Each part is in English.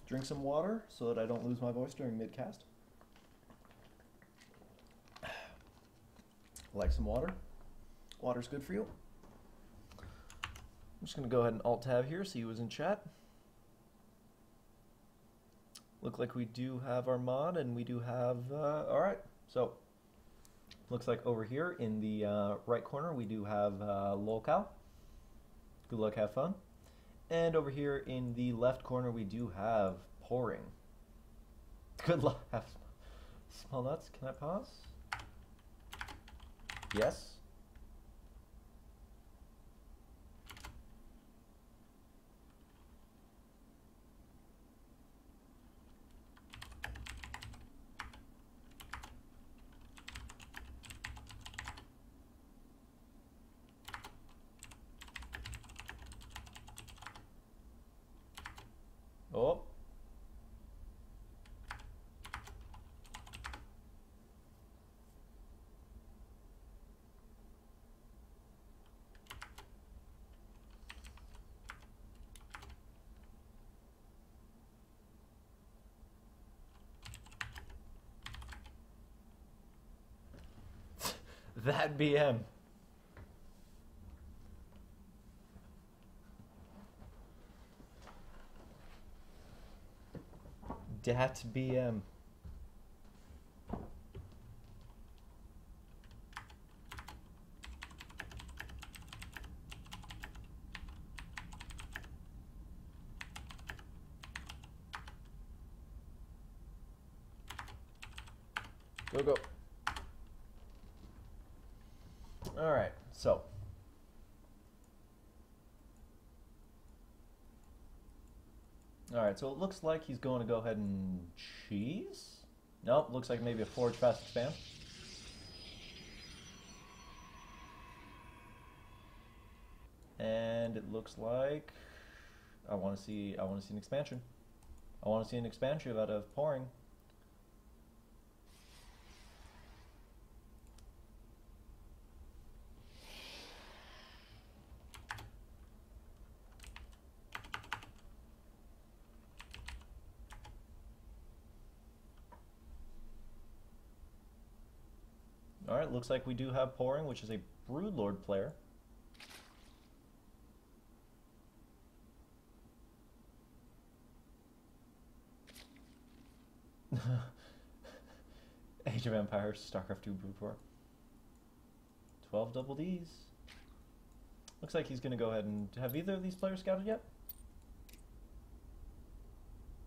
Drink some water so that I don't lose my voice during mid-cast. Like some water. Water's good for you. I'm just going to go ahead and alt-tab here, see who was in chat. Look like we do have our mod, and we do have... Alright, so... Looks like over here in the right corner we do have LoLCow. Good luck, have fun. And over here in the left corner we do have Pouring. Good luck, have small nuts. Can I pause? Yes. Oh. That BM. Dat BM. Go, go. All right, so. All right, so it looks like he's going to go ahead and cheese. Nope, looks like maybe a forge fast expand. And it looks like I want to see an expansion. I want to see an expansion out of Pouring. Alright, looks like we do have Pouring, which is a Broodlord player. Age of Empires, StarCraft 2 Brood War. 12 double Ds. Looks like he's going to go ahead and... Have either of these players scouted yet?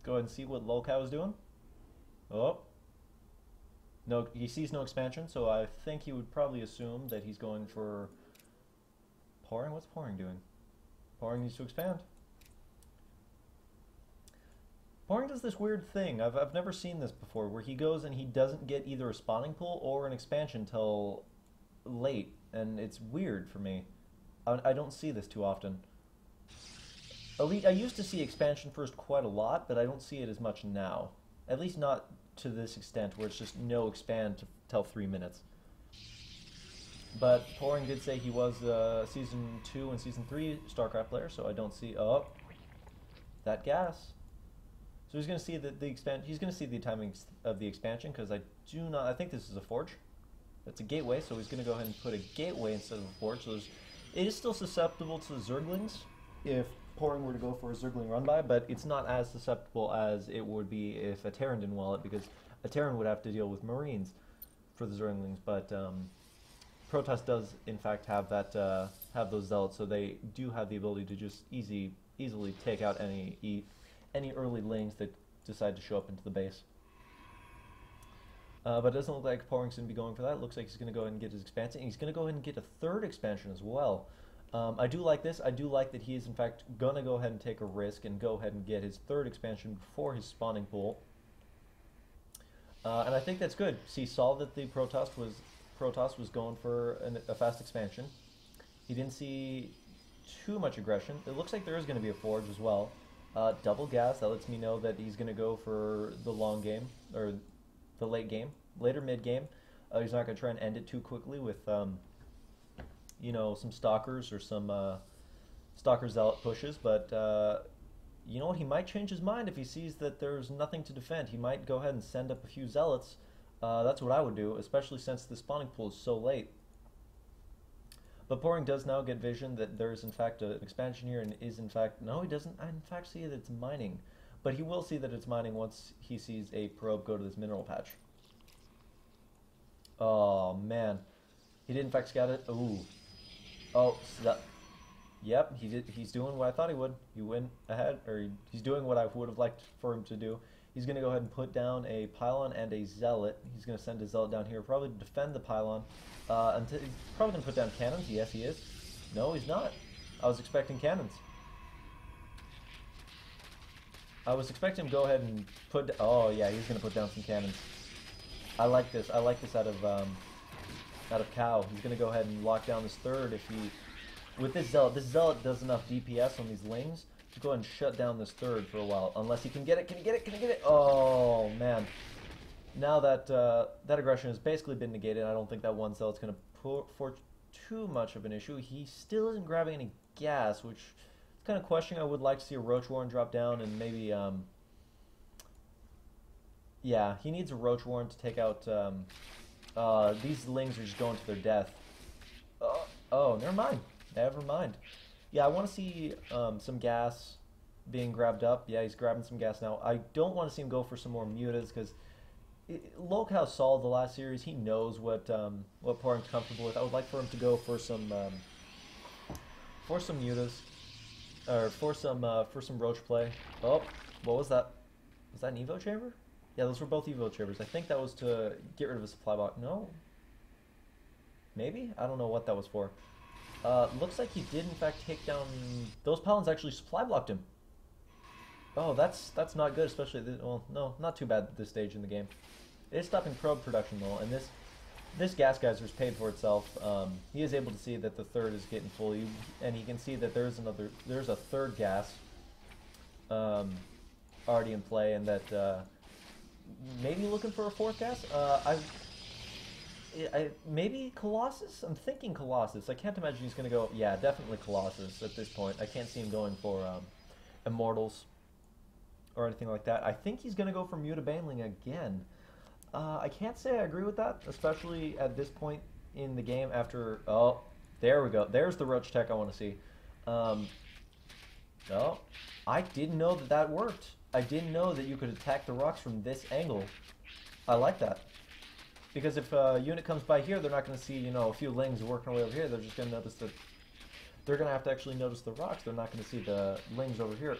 Go ahead and see what LoLCow is doing. Oh. No, he sees no expansion, so I think he would probably assume that he's going for Pouring. What's Pouring doing? Pouring needs to expand. Pouring does this weird thing. I've never seen this before, where he goes and he doesn't get either a spawning pool or an expansion till late, and it's weird for me. I don't see this too often. Elite, I used to see expansion first quite a lot, but I don't see it as much now. At least not to this extent, where it's just no expand till 3 minutes. But Pouring did say he was Season 2 and Season 3 StarCraft player, so I don't see... Oh, that gas. So he's going to see the expand. He's going to see the timing of the expansion, because I do not... I think this is a forge. It's a gateway, so he's going to go ahead and put a gateway instead of a forge. So it is still susceptible to Zerglings if Pouring were to go for a Zergling run-by, but it's not as susceptible as it would be if a Terran didn't wall it, because a Terran would have to deal with Marines for the Zerglings, but Protoss does, in fact, have that have those Zealots, so they do have the ability to just easily take out any early lanes that decide to show up into the base. But it doesn't look like Pouring's going to be going for that. It looks like he's going to go ahead and get his expansion. He's going to go ahead and get a third expansion as well. I do like this. I do like that he is, in fact, going to go ahead and take a risk and go ahead and get his third expansion before his spawning pool. And I think that's good. He saw that the Protoss was going for a fast expansion. He didn't see too much aggression. It looks like there is going to be a forge as well. Double gas, that lets me know that he's going to go for the long game, or the late game, later mid game. He's not going to try and end it too quickly with, you know, some stalkers or some stalker zealot pushes, but You know what? He might change his mind if he sees that there's nothing to defend. He might go ahead and send up a few zealots. That's what I would do, especially since the spawning pool is so late. But Poring does now get vision that there is in fact an expansion here and is in fact... No, he doesn't in fact see that it's mining. But he will see that it's mining once he sees a probe go to this mineral patch. Oh, man. He did in fact scout it. Ooh. Oh, so that... Yep, he did. He's doing what I thought he would. He went ahead, or he's doing what I would have liked for him to do. He's going to go ahead and put down a pylon and a zealot. He's going to send a zealot down here, probably to defend the pylon. Until he's probably going to put down cannons. Yes, he is. No, he's not. I was expecting cannons. I was expecting him to go ahead and put... Oh, yeah, he's going to put down some cannons. I like this. I like this out of Cow. He's going to go ahead and lock down this third if he... With this zealot does enough DPS on these lings to go ahead and shut down this third for a while. Unless he can get it. Can he get it? Can he get it? Oh, man. Now that that aggression has basically been negated, I don't think that one zealot's going to put for too much of an issue. He still isn't grabbing any gas, which is kind of questioning. I would like to see a Roach Warren drop down and maybe... yeah, he needs a Roach Warren to take out... these lings are just going to their death. Oh, never mind. Never mind. Yeah, I want to see some gas being grabbed up. Yeah, he's grabbing some gas now. I don't want to see him go for some more mutas because LoLCow solved the last series. He knows what Poring's comfortable with. I would like for him to go for some mutas or for some roach play. Oh, what was that? Was that an Evo chamber? Yeah, those were both Evo chambers. I think that was to get rid of a supply box. No. Maybe? I don't know what that was for. Looks like he did in fact take down... Those pylons actually supply blocked him. Oh, that's not good, especially... Well, no, not too bad at this stage in the game. It is stopping probe production though, and this gas geyser's paid for itself. He is able to see that the third is getting full, and he can see that there's a third gas already in play, and that maybe looking for a fourth gas. Maybe Colossus? I'm thinking Colossus. I can't imagine he's going to go... Yeah, definitely Colossus at this point. I can't see him going for Immortals or anything like that. I think he's going to go for Mutabaneling again. I can't say I agree with that, especially at this point in the game after... Oh, there we go. There's the Roach Tech I want to see. Oh, I didn't know that that worked. I didn't know that you could attack the rocks from this angle. I like that. Because if a unit comes by here, they're not going to see, you know, a few lings working away over here. They're just going to notice that... They're going to have to actually notice the rocks. They're not going to see the lings over here.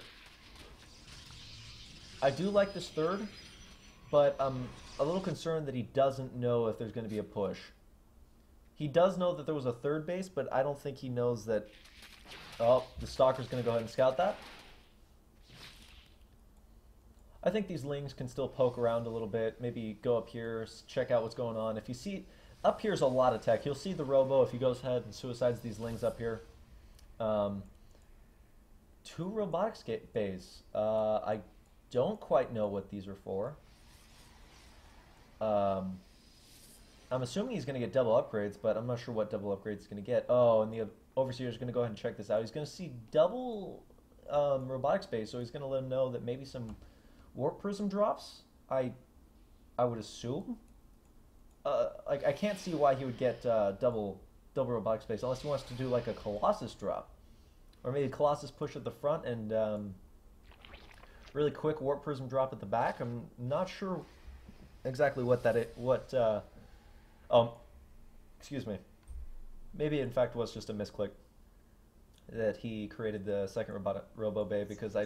I do like this third, but I'm a little concerned that he doesn't know if there's going to be a push. He does know that there was a third base, but I don't think he knows that... Oh, the Stalker's going to go ahead and scout that. I think these lings can still poke around a little bit, maybe go up here, check out what's going on. If you see, up here's a lot of tech. You'll see the Robo if he goes ahead and suicides these lings up here. 2 robotics bays. I don't quite know what these are for. I'm assuming he's going to get double upgrades, but I'm not sure what double upgrades he's going to get. Oh, and the Overseer is going to go ahead and check this out. He's going to see double robotics bays, so he's going to let him know that maybe some... Warp Prism drops, I would assume. I can't see why he would get double robotic space unless he wants to do like a Colossus drop, or maybe Colossus push at the front and really quick Warp Prism drop at the back. I'm not sure exactly what that is. Excuse me. Maybe it in fact was just a misclick that he created the second Robo Bay, because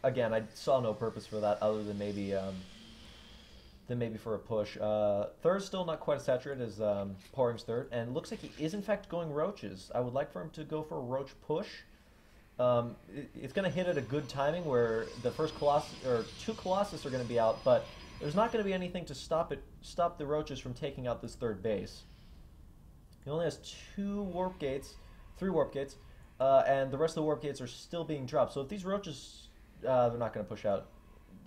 Again, I saw no purpose for that other than maybe for a push. Third's still not quite as saturated as Poring's third, and it looks like he is in fact going roaches. I would like for him to go for a roach push. It's going to hit at a good timing where the first Colossus, or 2 Colossus are going to be out, but there's not going to be anything to stop the roaches from taking out this third base. He only has 3 warp gates, and the rest of the warp gates are still being dropped. So if these roaches... they're not going to push out.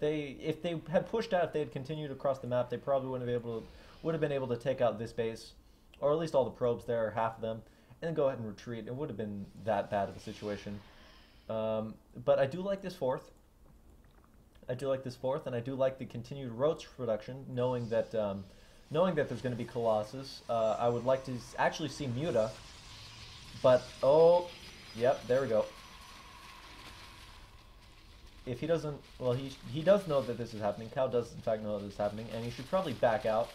If they had pushed out, if they had continued across the map, they probably would have been able to take out this base, or at least all the probes there, half of them, and then go ahead and retreat. It would have been that bad of a situation. But I do like this fourth. I do like this fourth, and I do like the continued roach production, knowing that there's going to be Colossus. I would like to actually see Muta, but oh, yep, there we go. If he doesn't, well, he does know that this is happening. Cow does in fact know that this is happening, and he should probably back out.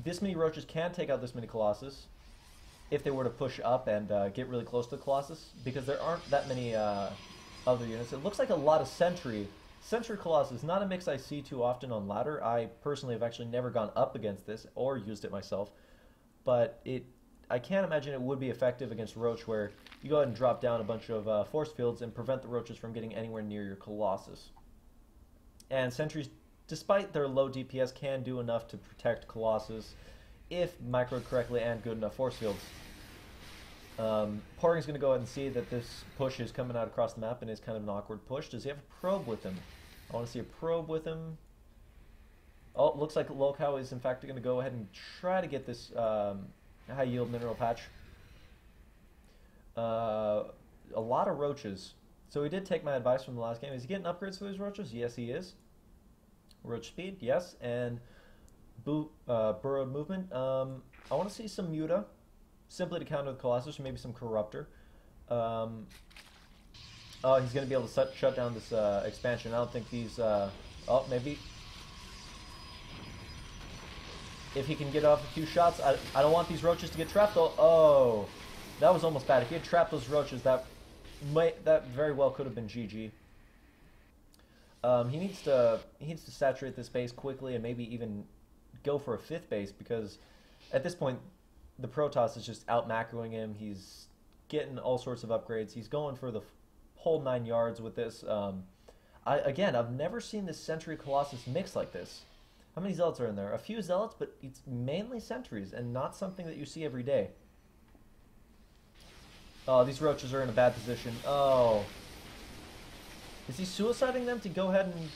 This many roaches can take out this many Colossus if they were to push up and get really close to the Colossus, because there aren't that many other units. It looks like a lot of Sentry. Sentry Colossus, not a mix I see too often on ladder. I personally have actually never gone up against this or used it myself, but I can't imagine it would be effective against Roach, where you go ahead and drop down a bunch of force fields and prevent the Roaches from getting anywhere near your Colossus. And Sentries, despite their low DPS, can do enough to protect Colossus if microed correctly and good enough force fields. Poring's going to go ahead and see that this push is coming out across the map and is kind of an awkward push. Does he have a probe with him? I want to see a probe with him. Oh, it looks like LoLCow is in fact going to go ahead and try to get this high yield mineral patch. A lot of roaches. So he did take my advice from the last game. Is he getting upgrades for these roaches? Yes, he is. Roach speed, yes, and burrowed movement. I want to see some Muta, simply to counter the Colossus, or maybe some Corruptor. Oh, he's going to be able to shut down this expansion. I don't think these... oh, maybe... If he can get off a few shots. I don't want these roaches to get trapped, though. Oh, that was almost bad. If he had trapped those roaches, that very well could have been GG. He needs to saturate this base quickly and maybe even go for a fifth base, because at this point the Protoss is just out macroing him. He's getting all sorts of upgrades. He's going for the whole 9 yards with this. Again, I've never seen this Sentry Colossus mix like this. How many Zealots are in there? A few Zealots, but it's mainly Sentries and not something that you see every day. Oh, these roaches are in a bad position. Oh. Is he suiciding them to go ahead and...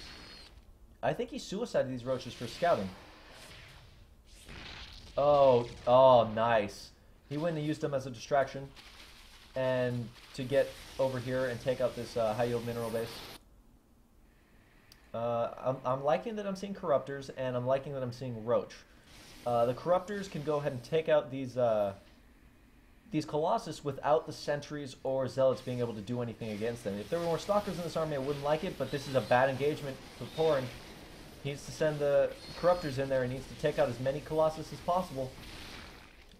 I think he suicided these roaches for scouting. Oh, nice. He went and used them as a distraction and to get over here and take out this high-yield mineral base. I'm liking that I'm seeing Corruptors, and I'm liking that I'm seeing Roach. The Corruptors can go ahead and take out these Colossus without the Sentries or Zealots being able to do anything against them. If there were more Stalkers in this army, I wouldn't like it, but this is a bad engagement for Poring. He needs to send the Corruptors in there. He needs to take out as many Colossus as possible.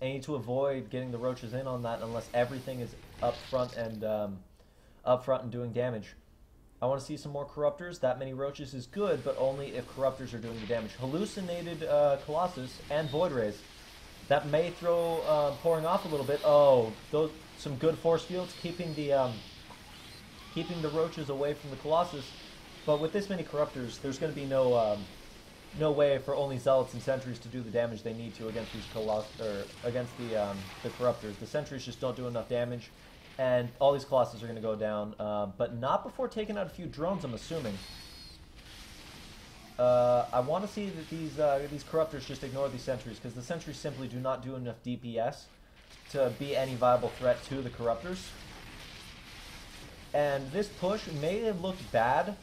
And he needs to avoid getting the Roaches in on that unless everything is up front and doing damage. I want to see some more Corruptors. That many Roaches is good, but only if Corruptors are doing the damage. Hallucinated Colossus and Void Rays. That may throw Poring off a little bit. Oh, some good force fields, keeping the Roaches away from the Colossus. But with this many Corruptors, there's going to be no way for only Zealots and Sentries to do the damage they need to against these against the Corruptors. The Sentries just don't do enough damage, and all these Colossus are going to go down, but not before taking out a few drones, I'm assuming. I want to see that these Corruptors just ignore these Sentries, because the Sentries simply do not do enough DPS to be any viable threat to the Corruptors. And this push may have looked bad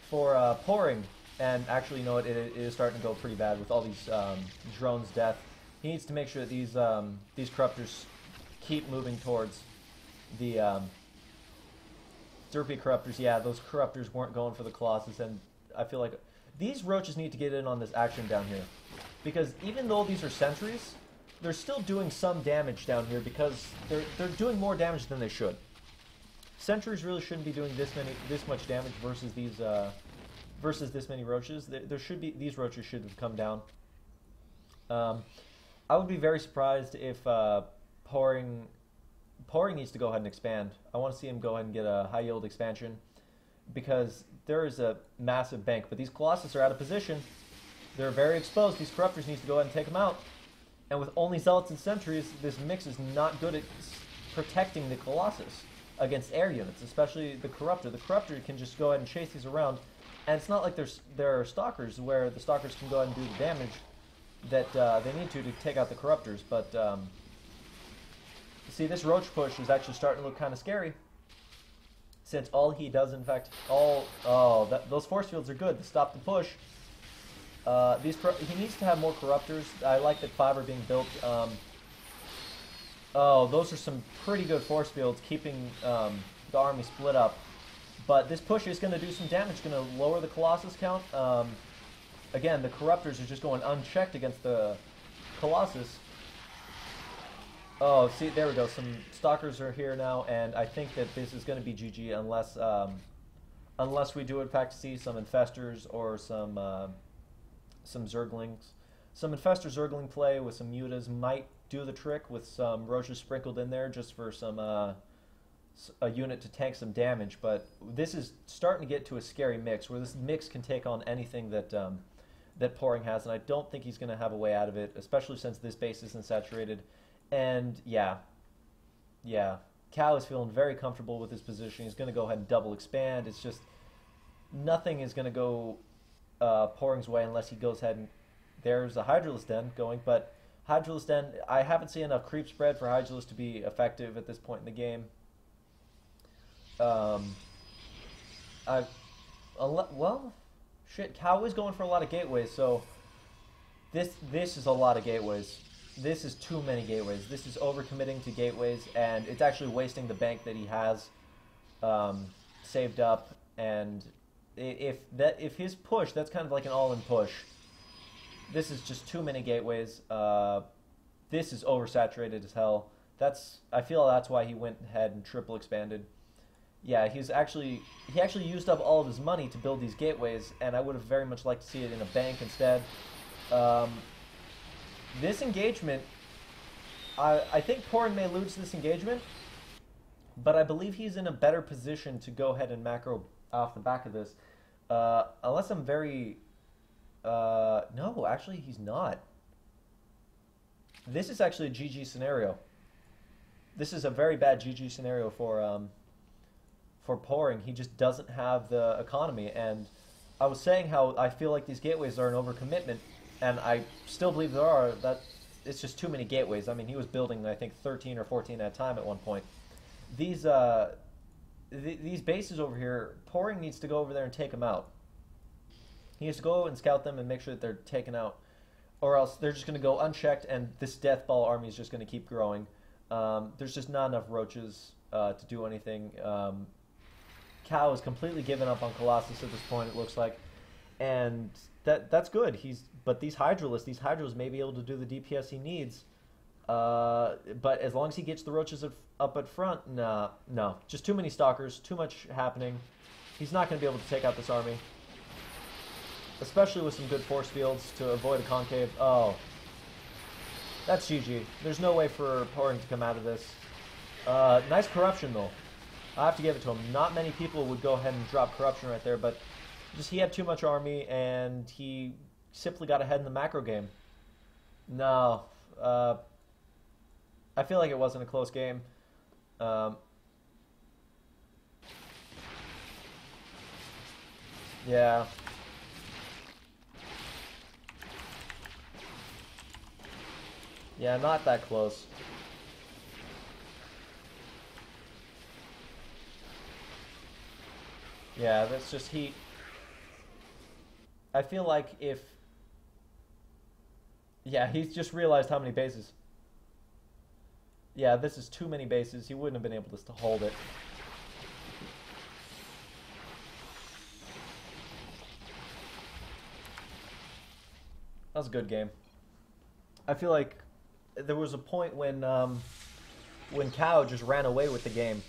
for Poring, and actually, you know what, it is starting to go pretty bad with all these drones' death. He needs to make sure that these Corruptors keep moving towards the Derpy Corruptors. Yeah, those Corruptors weren't going for the Colossus, and I feel like these Roaches need to get in on this action down here, because even though these are Sentries, they're still doing some damage down here, because they're doing more damage than they should. Sentries really shouldn't be doing this much damage versus these this many Roaches. These Roaches should have come down. I would be very surprised if Poring needs to go ahead and expand. I want to see him go ahead and get a high yield expansion, because there is a massive bank. But these Colossus are out of position. They're very exposed. These Corruptors need to go ahead and take them out. And with only Zealots and Sentries, this mix is not good at protecting the Colossus against air units, especially the Corruptor. The Corruptor can just go ahead and chase these around, and it's not like there are Stalkers where the Stalkers can go ahead and do the damage that they need to take out the Corruptors. But see, this Roach push is actually starting to look kind of scary. Since all he does, in fact, those force fields are good to stop the push. He needs to have more corruptors. I like that 5 are being built. Oh, those are some pretty good force fields, keeping the army split up. But this push is going to do some damage, going to lower the Colossus count. Again, the corruptors are just going unchecked against the Colossus. Oh, see, there we go. Some stalkers are here now, and I think that this is going to be GG unless we do in fact see some infestors or some zerglings. Some infestor zergling play with some mutas might do the trick with some roaches sprinkled in there just for some a unit to tank some damage. But this is starting to get to a scary mix where this mix can take on anything that that Pouring has, and I don't think he's going to have a way out of it, especially since this base isn't saturated. And yeah, Cow is feeling very comfortable with his position. He's going to go ahead and double expand. It's just nothing is going to go Pouring's way unless he goes ahead and there's a Hydralisk Den going, but Hydralisk Den, I haven't seen enough creep spread for Hydralisk to be effective at this point in the game. Well, shit, Cow is going for a lot of gateways, so this is a lot of gateways. This is too many gateways. This is overcommitting to gateways, and it's actually wasting the bank that he has saved up. And if his push, that's kind of like an all-in push. This is just too many gateways. This is oversaturated as hell. I feel that's why he went ahead and triple expanded. Yeah, he actually used up all of his money to build these gateways, and I would have very much liked to see it in a bank instead. This engagement, I think Pouring may lose this engagement, but I believe he's in a better position to go ahead and macro off the back of this. Unless I'm very... no, actually he's not. This is actually a GG scenario. This is a very bad GG scenario for Pouring. He just doesn't have the economy, and I was saying how I feel like these gateways are an overcommitment, and I still believe there are. That it's just too many gateways. I mean, he was building, I think, 13 or 14 at a time at one point. These bases over here, Pouring needs to go over there and take them out. He needs to go and scout them and make sure that they're taken out, or else they're just going to go unchecked, and this Death Ball army is just going to keep growing. There's just not enough roaches to do anything. Cow is completely given up on Colossus at this point, it looks like, and that's good. But these Hydralisks may be able to do the DPS he needs. But as long as he gets the roaches up at front, no, just too many stalkers, too much happening. He's not going to be able to take out this army, especially with some good force fields to avoid a concave. Oh, that's GG. There's no way for Pouring to come out of this. Nice corruption though. I have to give it to him. Not many people would go ahead and drop corruption right there, but just he had too much army, and he simply got ahead in the macro game. No, I feel like it wasn't a close game. Yeah. Yeah, not that close. Yeah, that's just heat. I feel like if... Yeah, he's just realized how many bases. Yeah, this is too many bases. He wouldn't have been able to hold it. That was a good game. I feel like there was a point when Cow just ran away with the game.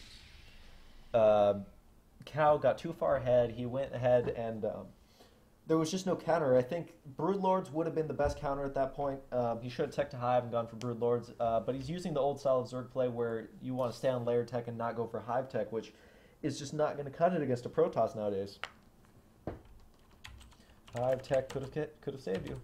Cow got too far ahead. He went ahead and there was just no counter. I think Broodlords would have been the best counter at that point. He should have tech to Hive and gone for Broodlords, but he's using the old style of Zerg play where you want to stay on layer tech and not go for Hive tech, which is just not going to cut it against a Protoss nowadays. Hive tech could have saved you.